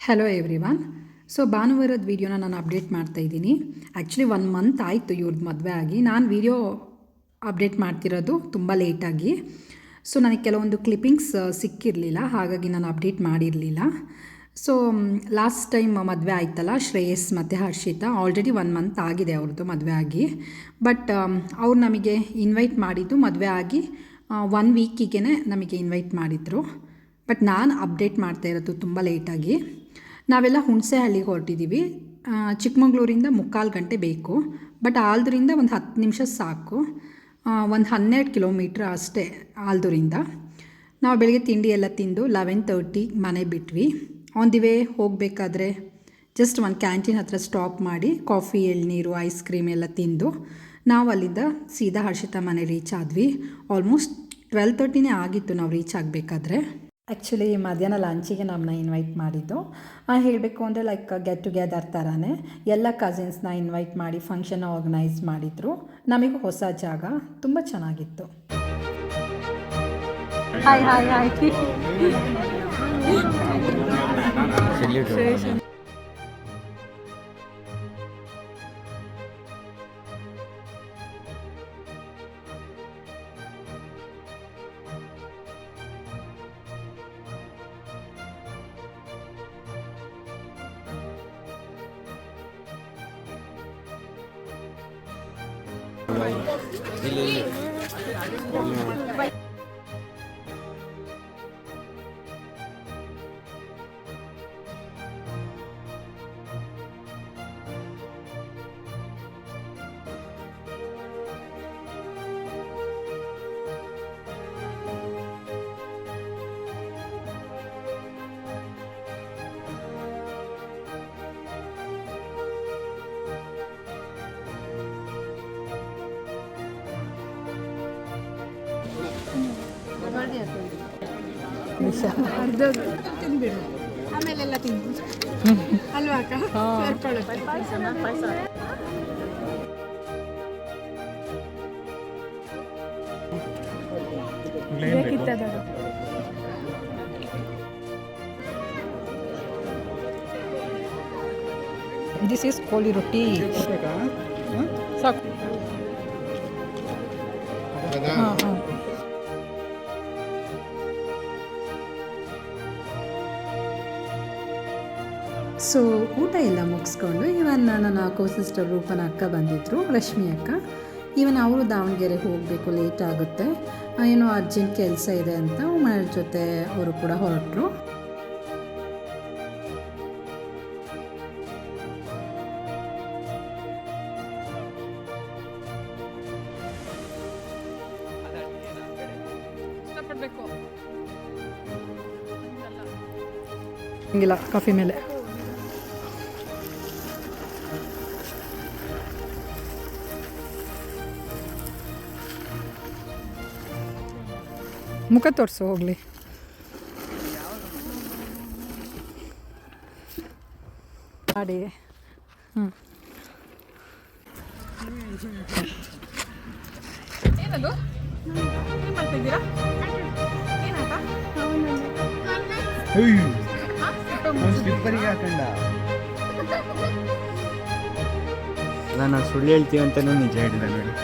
Hello everyone. So ಭಾನುವಾರದ ವೀಡಿಯೋನ ನಾನು ಅಪ್ಡೇಟ್ ಮಾಡ್ತಾಯಿದ್ದೀನಿ. ಆ್ಯಕ್ಚುಲಿ 1 ಮಂತ್ ಆಯಿತು ಇವ್ರದ್ದು ಮದುವೆ ಆಗಿ. ನಾನು ವೀಡಿಯೋ ಅಪ್ಡೇಟ್ ಮಾಡ್ತಿರೋದು ತುಂಬ ಲೇಟಾಗಿ. ಸೊ ನನಗೆ ಕೆಲವೊಂದು ಕ್ಲಿಪ್ಪಿಂಗ್ಸ್ ಸಿಕ್ಕಿರಲಿಲ್ಲ, ಹಾಗಾಗಿ ನಾನು ಅಪ್ಡೇಟ್ ಮಾಡಿರಲಿಲ್ಲ. ಸೊ ಲಾಸ್ಟ್ ಟೈಮ್ ಮದುವೆ ಆಯ್ತಲ್ಲ ಶ್ರೇಯಸ್ ಮತ್ತು ಹರ್ಷಿತಾ, ಆಲ್ರೆಡಿ 1 ಮಂತ್ ಆಗಿದೆ ಅವ್ರದ್ದು ಮದುವೆ ಆಗಿ. ಬಟ್ ಅವ್ರು ನಮಗೆ ಇನ್ವೈಟ್ ಮಾಡಿದ್ದು ಮದುವೆ ಆಗಿ 1 ವೀಕಿಗೆ ನಮಗೆ ಇನ್ವೈಟ್ ಮಾಡಿದರು. ಬಟ್ ನಾನು ಅಪ್ಡೇಟ್ ಮಾಡ್ತಾ ಇರೋದು ತುಂಬ ಲೇಟಾಗಿ. ನಾವೆಲ್ಲ ಹುಣಸೆಹಳ್ಳಿಗೆ ಹೊರಟಿದ್ದೀವಿ. ಚಿಕ್ಕಮಗಳೂರಿಂದ 3/4 ಗಂಟೆ ಬೇಕು, ಬಟ್ ಆಲ್ದೂರಿಂದ ಒಂದು 10 ನಿಮಿಷ ಸಾಕು. ಒಂದು 12 ಕಿಲೋಮೀಟ್ರ್ ಅಷ್ಟೇ ಆಲ್ದೂರಿಂದ. ನಾವು ಬೆಳಗ್ಗೆ ತಿಂಡಿ ಎಲ್ಲ ತಿಂದು 11:30 ಮನೆ ಬಿಟ್ವಿ. ಆನ್ ದಿ ವೇ ಹೋಗಬೇಕಾದ್ರೆ ಜಸ್ಟ್ ಒಂದು ಕ್ಯಾಂಟೀನ್ ಹತ್ರ ಸ್ಟಾಪ್ ಮಾಡಿ ಕಾಫಿ, ಎಳ್ನೀರು, ಐಸ್ ಕ್ರೀಮ್ ಎಲ್ಲ ತಿಂದು ನಾವು ಅಲ್ಲಿಂದ ಸೀದಾ ಹರ್ಷಿತಾ ಮನೆ ರೀಚ್ ಆದ್ವಿ. ಆಲ್ಮೋಸ್ಟ್ 12:30 ಆಗಿತ್ತು ನಾವು ರೀಚ್ ಆಗಬೇಕಾದ್ರೆ. ಆ್ಯಕ್ಚುಲಿ ಮಧ್ಯಾಹ್ನ ಲಂಚಿಗೆ ನಮ್ಮನ್ನ ಇನ್ವೈಟ್ ಮಾಡಿದ್ದು. ಹೇಳಬೇಕು ಅಂದರೆ ಲೈಕ್ ಗೆಟ್ ಟುಗೆದರ್ ಥರನೇ ಎಲ್ಲ ಕಸಿನ್ಸ್ನ ಇನ್ವೈಟ್ ಮಾಡಿ ಫಂಕ್ಷನ್ ಆರ್ಗನೈಸ್ ಮಾಡಿದರು. ನಮಗೆ ಹೊಸ ಜಾಗ, ತುಂಬ ಚೆನ್ನಾಗಿತ್ತು. Hi hi hi. ಅರ್ಧ ತಿಂದ್ಬಿಡು, ಆಮೇಲೆಲ್ಲ ತಿಂದು ಅಲ್ವಾ ಅಕ್ಕ? ದಿಸ್ ಈಸ್ ಕೋಳಿ ರೊಟ್ಟಿ ಸಾಕು. ಹಾಂ ಹಾಂ. ಸೊ ಊಟ ಎಲ್ಲ ಮುಗಿಸ್ಕೊಂಡು ಇವನ್ ನನ್ನ ಕೋ ಸಿಸ್ಟರ್ ರೂಪನ ಅಕ್ಕ ಬಂದಿದ್ದರು, ರಶ್ಮಿ ಅಕ್ಕ. ಇವನ್ ಅವರು ದಾವಣಗೆರೆಗೆ ಹೋಗಬೇಕು, ಲೇಟ್ ಆಗುತ್ತೆ, ಏನೋ ಅರ್ಜೆಂಟ್ ಕೆಲಸ ಇದೆ ಅಂತ ಮನೆಯವ್ರ ಜೊತೆ ಅವರು ಕೂಡ ಹೊರಟರು. ಹಂಗಿಲ್ಲ ಕಾಫಿ ಮೇಲೆ ಮುಖ ತೋರಿಸು ಹೋಗಲಿ. ಮಾಡಿ ಹ್ಞೂ. ಏನದು ಏನು ಮಾಡ್ತಿದ್ದೀರಾ? ಸ್ಲಿಪ್ಪರಿಗೆ ಹಾಕೊಂಡ ನಾನು ಸುಳ್ಳು ಹೇಳ್ತೀವಿ ಅಂತ ನಿಜ ಹೇಳಿದ ನೋಡಿ.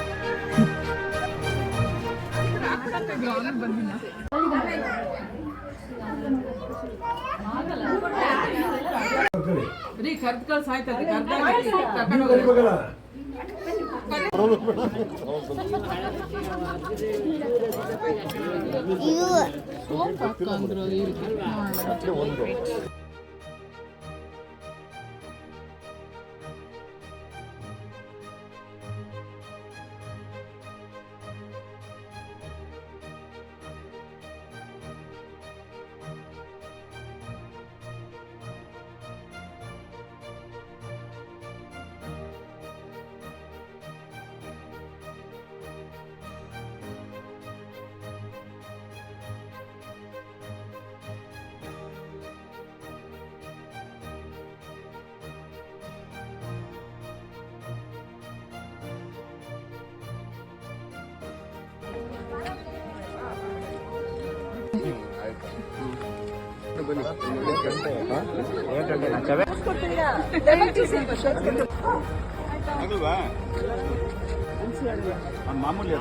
ಮಾಮೂಲಿ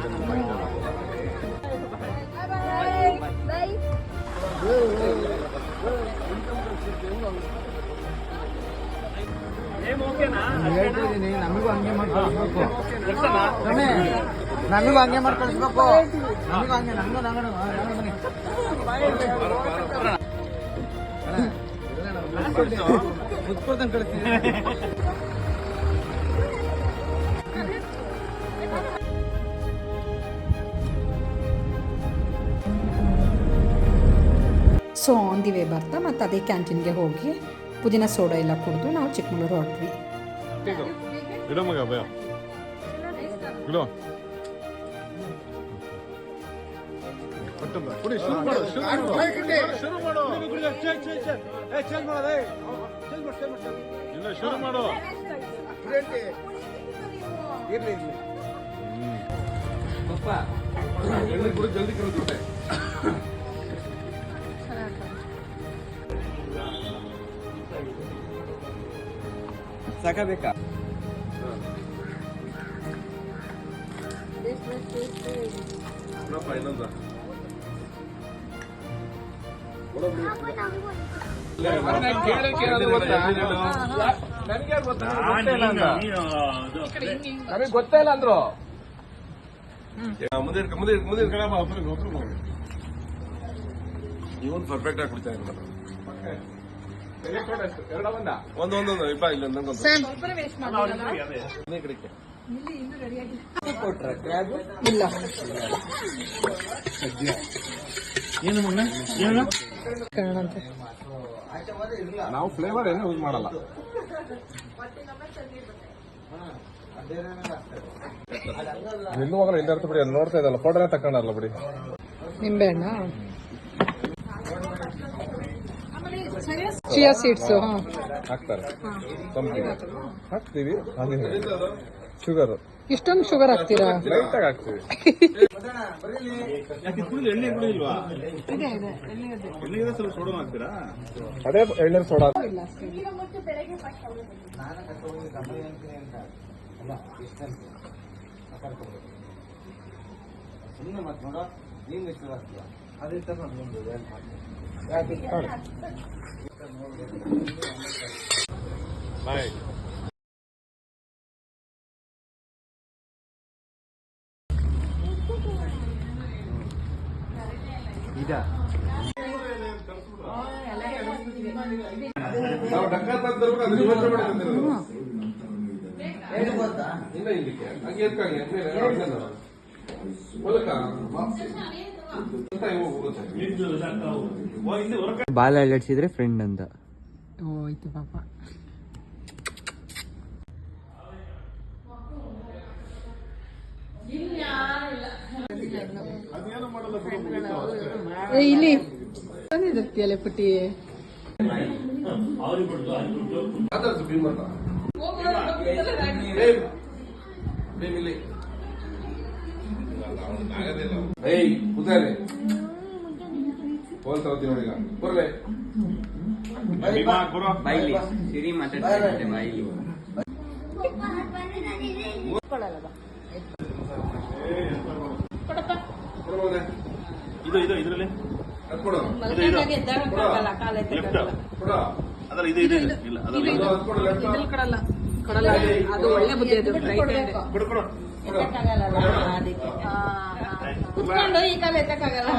ಹೇಳ್ತಿದ್ದೀನಿ, ನಮಗೂ ಹಂಗೆ ಮಾಡಿ ಕಳಿಸ್ಬೇಕು. ನಮಗೂ ಹಂಗೆ ಮಾಡಿ ಕಳಿಸ್ಬೇಕು. ನಮಗೂ ಹಂಗೆ ಮುಚ್ಕೊಳ್ತಾನೆ ಕಳಿಸ್ತೀನಿ. ಸೊ ಆನ್ ದಿ ವೇ ಬರ್ತಾ ಮತ್ತು ಅದೇ ಕ್ಯಾಂಟೀನ್ಗೆ ಹೋಗಿ ಪುದೀನ ಸೋಡಾ ಎಲ್ಲ ಕುಡಿದು ನಾವು ಚಿಕ್ಕಮಗಳೂರು ಹೊರಟ್ವಿ. ಇಡೋ ಮಗ ಭಯ ಇಡೋ ಕುಡಿ ಶುರು ಮಾಡು ಶುರು ಮಾಡು ಇಲ್ಲ ಶುರು ಮಾಡು ಜಲ್ದಿ ಕರೋದು ಸಾಕಬೇಕಾ ಇನ್ನೊಂದ ನಮಗೆ ಗೊತ್ತೇ ಇಲ್ಲ ಅಂದ್ರು. ಮುಂದೆ ಇವನ್ ಪರ್ಫೆಕ್ಟ್ ಆಗಿ ಕುಡಿತಾ ಇದ್ದಾರೆ ಒಂದೊಂದು ಇಪ್ಪ ಇಲ್ಲ ನಂಗೊಂದು ಕಡೆಗೆ ಇಲ್ಲ ಏನು ಮಗನ ಏನು ನಾವು ಫ್ಲೇವರ್ ಏನು ಯೂಸ್ ಮಾಡಲ್ಲ. ನಿಲ್ಲುವಾಗ ಇಲ್ಲಿ ಅರ್ಥ ಬಿಡಿ ನೋಡ್ತಾ ಇದ್ದಲ್ಲ ಫೋಟೋನೇ ತಕೊಂಡಲ್ಲ ಬಿಡಿ. ನಿಂಬೆಹಣ್ಣ ಚಿಯಾ ಸೀಡ್ಸು ಹಾಕ್ತಾರೆ ತಂಪಿಗೆ ಹಾಕ್ತೀವಿ. ಶುಗರ್ ಇಷ್ಟೊಂದು ಶುಗರ್ ಹಾಕ್ತೀರಾ? ಲೈಟ್ ಆಗಿ ಹಾಕ್ತೀವಿ. ಅದೇ ಎಣ್ಣೆ ಸೋಡಾ ಬಾಯ್. ನಾವು ಡಕ್ಕ ತಂದಿರ್ಬೇಕು ಅದನ್ನ ಯೋಚನೆ ಮಾಡಿ ತಂದಿರೋದು. ಇಲ್ಲ ಇಲ್ಲಿಕ್ಕೆ ಹಂಗೆ ಎತ್ಕಾಗಿ ಬಾಲ ಅಲ್ಲಾಡ್ಸಿದ್ರೆ ಫ್ರೆಂಡ್ ಅಂತ. ಹೋಯ್ತು ಪಾಪ. ಇಲ್ಲಿ ತಂದಿರ್ತೀಯಲ್ಲ ಪುಟ್ಟಿ. ಏಯ್ ಕೂತಾರೆ ಫೋನ್ ತಗೋತೀವಿ ನೋಡಿ ಬರ್ಲೆ ಬಾಯಿಲಿ ಸಿರಿ ಮಾತಾಡ್ತಾರೆ ಬಾಯಿಲಿ. ಇದು ಇದರಲ್ಲಿ ಕೊಡು ಅದಲ್ಲ ಇದು ಇಲ್ಲ ಕೊಡಲ್ಲ ಅದು ಒಳ್ಳೆ ಬುದ್ಧಿ ಅದು ಕೊಡು ಕೊಡು ಕುತ್ಕೊಂಡು ಈ ಕಾಲ ಎತ್ತಕ್ಕಾಗಲ್ಲ.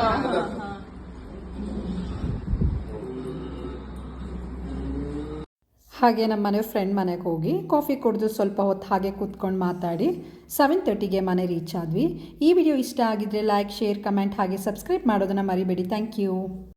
ಹಾಗೆ ನಮ್ಮ ಮನೆ ಫ್ರೆಂಡ್ ಮನೆಗೆ ಹೋಗಿ ಕಾಫಿ ಕುಡಿದು ಸ್ವಲ್ಪ ಹೊತ್ತು ಹಾಗೆ ಕೂತ್ಕೊಂಡು ಮಾತಾಡಿ 7:30ಗೆ ಮನೆ ರೀಚ್ ಆದ್ವಿ. ಈ ವಿಡಿಯೋ ಇಷ್ಟ ಆಗಿದ್ರೆ ಲೈಕ್, ಶೇರ್, ಕಮೆಂಟ್ ಹಾಗೆ ಸಬ್ಸ್ಕ್ರೈಬ್ ಮಾಡೋದನ್ನು ಮರಿಬೇಡಿ. Thank you.